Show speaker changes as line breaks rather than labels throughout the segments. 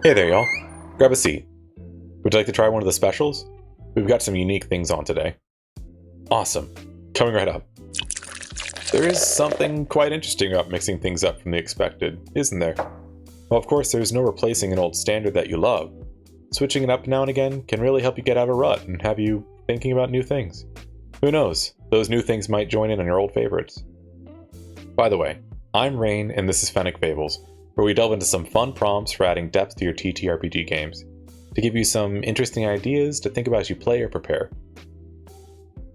Hey there, y'all. Grab a seat. Would you like to try one of the specials? We've got some unique things on today. Awesome. Coming right up. There is something quite interesting about mixing things up from the expected, isn't there? Well, of course, there's no replacing an old standard that you love. Switching it up now and again can really help you get out of a rut and have you thinking about new things. Who knows? Those new things might join in on your old favorites. By the way, I'm Rain, and this is Fennec Fables, where we delve into some fun prompts for adding depth to your TTRPG games, to give you some interesting ideas to think about as you play or prepare.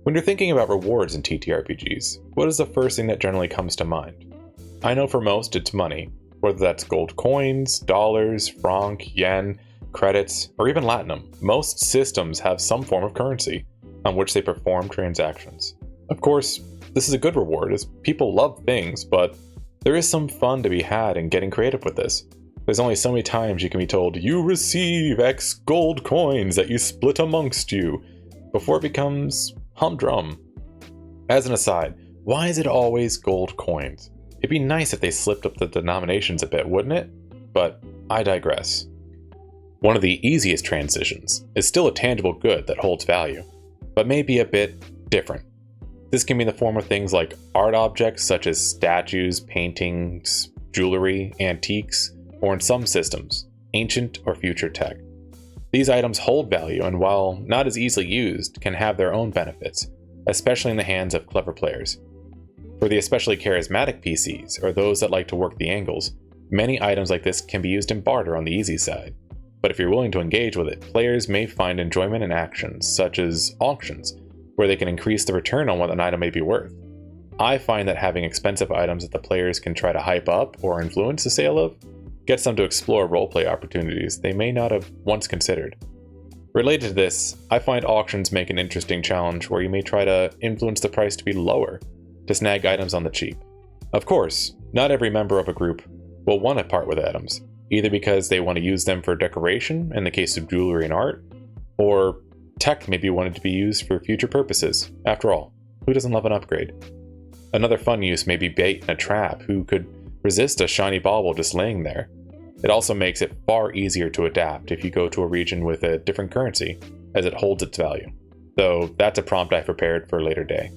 When you're thinking about rewards in TTRPGs, what is the first thing that generally comes to mind? I know for most it's money, whether that's gold coins, dollars, franc, yen, credits, or even latinum. Most systems have some form of currency on which they perform transactions. Of course, this is a good reward as people love things, but there is some fun to be had in getting creative with this. There's only so many times you can be told, you receive X gold coins that you split amongst you, before it becomes humdrum. As an aside, why is it always gold coins? It'd be nice if they slipped up the denominations a bit, wouldn't it? But I digress. One of the easiest transitions is still a tangible good that holds value, but may be a bit different. This can be in the form of things like art objects such as statues, paintings, jewelry, antiques, or in some systems, ancient or future tech. These items hold value and while not as easily used, can have their own benefits, especially in the hands of clever players. For the especially charismatic PCs, or those that like to work the angles, many items like this can be used in barter on the easy side. But if you're willing to engage with it, players may find enjoyment in actions such as auctions, where they can increase the return on what an item may be worth. I find that having expensive items that the players can try to hype up or influence the sale of gets them to explore roleplay opportunities they may not have once considered. Related to this, I find auctions make an interesting challenge where you may try to influence the price to be lower to snag items on the cheap. Of course, not every member of a group will want to part with items, either because they want to use them for decoration in the case of jewelry and art, or tech may be wanted to be used for future purposes. After all, who doesn't love an upgrade? Another fun use may be bait in a trap who could resist a shiny bauble just laying there. It also makes it far easier to adapt if you go to a region with a different currency, as it holds its value. Though that's a prompt I've prepared for a later day.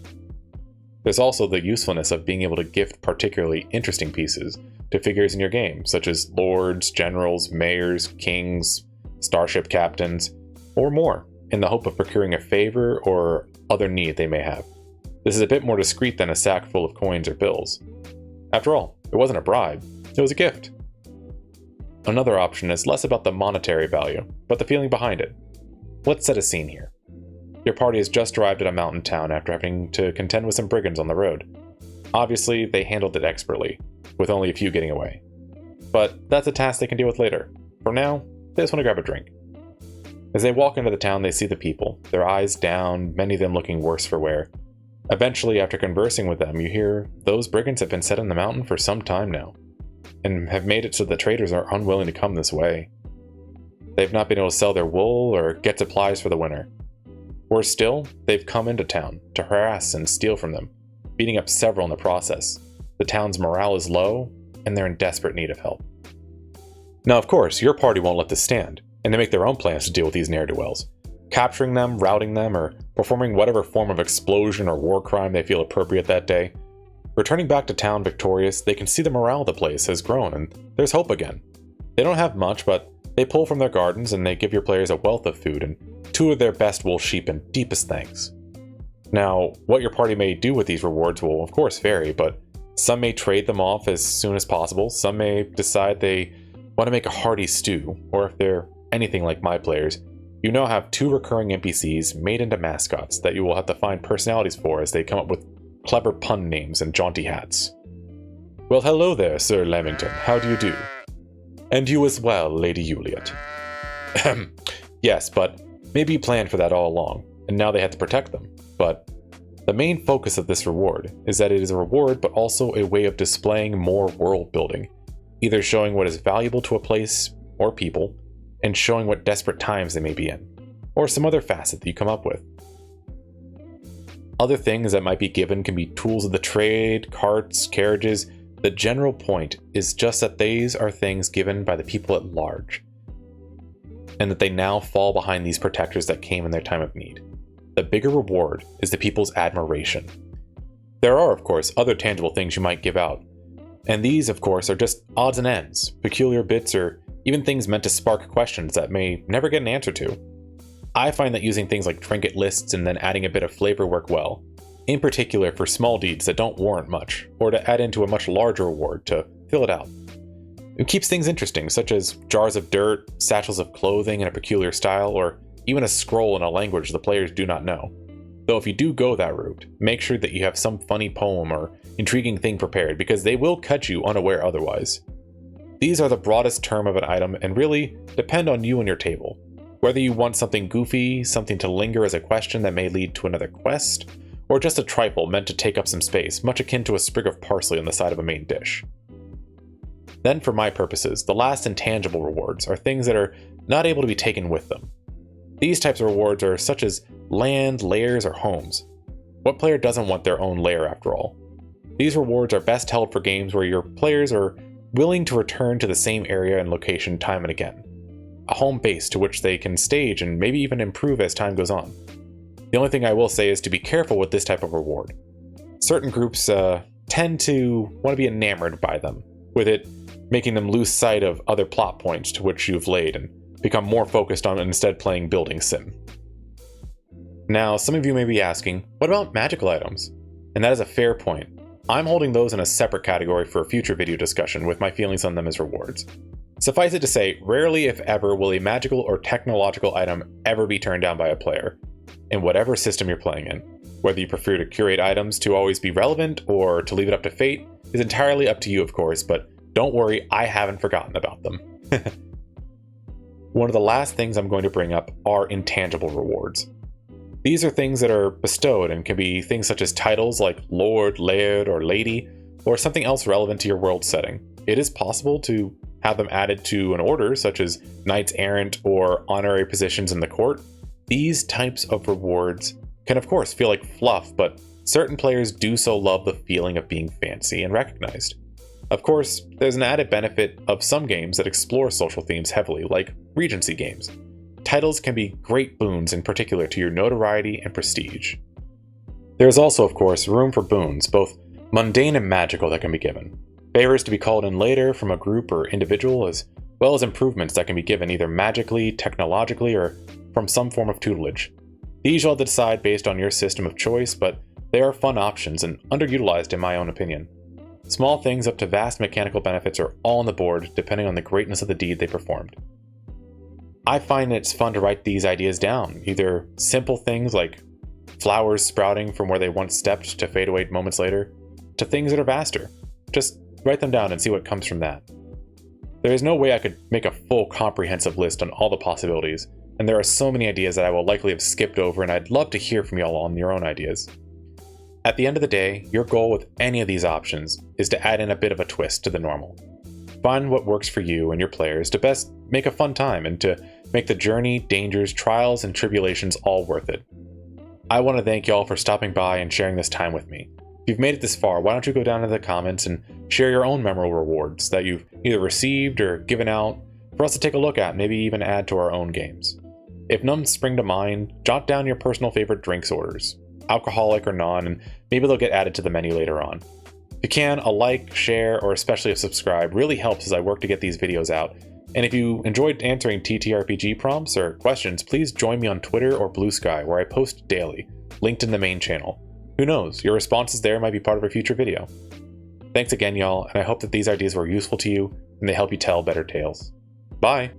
There's also the usefulness of being able to gift particularly interesting pieces to figures in your game, such as lords, generals, mayors, kings, starship captains, or more, in the hope of procuring a favor or other need they may have. This is a bit more discreet than a sack full of coins or bills. After all, it wasn't a bribe, it was a gift. Another option is less about the monetary value, but the feeling behind it. Let's set a scene here. Your party has just arrived at a mountain town after having to contend with some brigands on the road. Obviously, they handled it expertly, with only a few getting away. But that's a task they can deal with later. For now, they just want to grab a drink. As they walk into the town, they see the people, their eyes down, many of them looking worse for wear. Eventually, after conversing with them, you hear those brigands have been set on the mountain for some time now, and have made it so the traders are unwilling to come this way. They've not been able to sell their wool or get supplies for the winter. Worse still, they've come into town to harass and steal from them, beating up several in the process. The town's morale is low, and they're in desperate need of help. Now, of course, your party won't let this stand, and they make their own plans to deal with these ne'er-do-wells, capturing them, routing them, or performing whatever form of explosion or war crime they feel appropriate that day. Returning back to town victorious, they can see the morale of the place has grown, and there's hope again. They don't have much, but they pull from their gardens and they give your players a wealth of food and 2 of their best wool sheep in deepest thanks. Now, what your party may do with these rewards will of course vary, but some may trade them off as soon as possible, some may decide they want to make a hearty stew, or if they're anything like my players, you now have 2 recurring NPCs made into mascots that you will have to find personalities for as they come up with clever pun names and jaunty hats. Well, hello there, Sir Lamington, how do you do? And you as well, Lady Juliet. Yes, but maybe you planned for that all along, and now they had to protect them. But the main focus of this reward is that it is a reward but also a way of displaying more world building, either showing what is valuable to a place or people, and showing what desperate times they may be in, or some other facet that you come up with. Other things that might be given can be tools of the trade, carts, carriages. The general point is just that these are things given by the people at large, and that they now fall behind these protectors that came in their time of need. The bigger reward is the people's admiration. There are, of course, other tangible things you might give out, and these, of course, are just odds and ends, peculiar bits, or even things meant to spark questions that may never get an answer to. I find that using things like trinket lists and then adding a bit of flavor work well, in particular for small deeds that don't warrant much, or to add into a much larger reward to fill it out. It keeps things interesting, such as jars of dirt, satchels of clothing in a peculiar style, or even a scroll in a language the players do not know. Though if you do go that route, make sure that you have some funny poem or intriguing thing prepared, because they will catch you unaware otherwise. These are the broadest term of an item and really depend on you and your table. Whether you want something goofy, something to linger as a question that may lead to another quest, or just a trifle meant to take up some space, much akin to a sprig of parsley on the side of a main dish. Then for my purposes, the last intangible rewards are things that are not able to be taken with them. These types of rewards are such as land, lairs, or homes. What player doesn't want their own lair after all? These rewards are best held for games where your players are willing to return to the same area and location time and again. A home base to which they can stage and maybe even improve as time goes on. The only thing I will say is to be careful with this type of reward. Certain groups tend to want to be enamored by them, with it making them lose sight of other plot points to which you've laid and become more focused on instead playing building sim. Now, some of you may be asking, what about magical items? And that is a fair point. I'm holding those in a separate category for a future video discussion with my feelings on them as rewards. Suffice it to say, rarely if ever will a magical or technological item ever be turned down by a player, in whatever system you're playing in. Whether you prefer to curate items to always be relevant or to leave it up to fate is entirely up to you, of course, but don't worry, I haven't forgotten about them. One of the last things I'm going to bring up are intangible rewards. These are things that are bestowed and can be things such as titles like Lord, Laird, or Lady, or something else relevant to your world setting. It is possible to have them added to an order, such as Knights Errant or honorary positions in the court. These types of rewards can of course feel like fluff, but certain players do so love the feeling of being fancy and recognized. Of course, there's an added benefit of some games that explore social themes heavily, like Regency games. Titles can be great boons in particular to your notoriety and prestige. There is also, of course, room for boons, both mundane and magical, that can be given. Favors to be called in later from a group or individual, as well as improvements that can be given either magically, technologically, or from some form of tutelage. These you'll have to decide based on your system of choice, but they are fun options and underutilized in my own opinion. Small things up to vast mechanical benefits are all on the board depending on the greatness of the deed they performed. I find it's fun to write these ideas down, either simple things like flowers sprouting from where they once stepped to fade away moments later, to things that are vaster. Just write them down and see what comes from that. There is no way I could make a full comprehensive list on all the possibilities, and there are so many ideas that I will likely have skipped over, and I'd love to hear from y'all on your own ideas. At the end of the day, your goal with any of these options is to add in a bit of a twist to the normal. Find what works for you and your players to best make a fun time and to make the journey, dangers, trials, and tribulations all worth it. I want to thank y'all for stopping by and sharing this time with me. If you've made it this far, why don't you go down to the comments and share your own memorable rewards that you've either received or given out for us to take a look at, maybe even add to our own games. If none spring to mind, jot down your personal favorite drinks orders, alcoholic or non, and maybe they'll get added to the menu later on. If you can, a like, share, or especially a subscribe really helps as I work to get these videos out. And if you enjoyed answering TTRPG prompts or questions, please join me on Twitter or Blue Sky, where I post daily, linked in the main channel. Who knows, your responses there might be part of a future video. Thanks again, y'all, and I hope that these ideas were useful to you and they help you tell better tales. Bye!